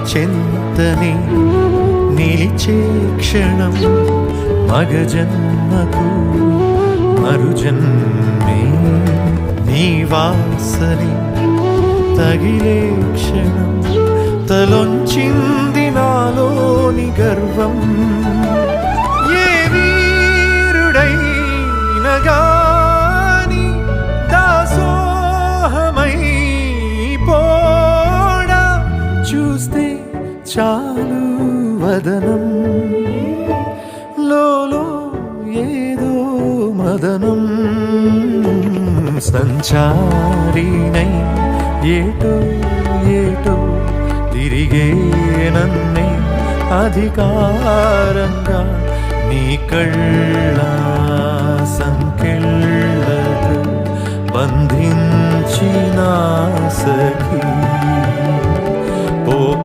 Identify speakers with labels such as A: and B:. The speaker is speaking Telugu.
A: చెంతని నిలిచే క్షణం మగజన్మకు మరుజన్మే నీ వాసని తగిలే క్షణం తలొంచింది నాలోని గర్వం ఏ వీరుడైన గాని దాసోహమై పోడా చూస్తే చాలు వదనం లోలో ఏదో మదనం సంచారినై ఏటో ఏటో తిరిగే నన్నే అధికారంగా నీ కళ్ళ సంకెళ్ళతో బంధించిన సఖీ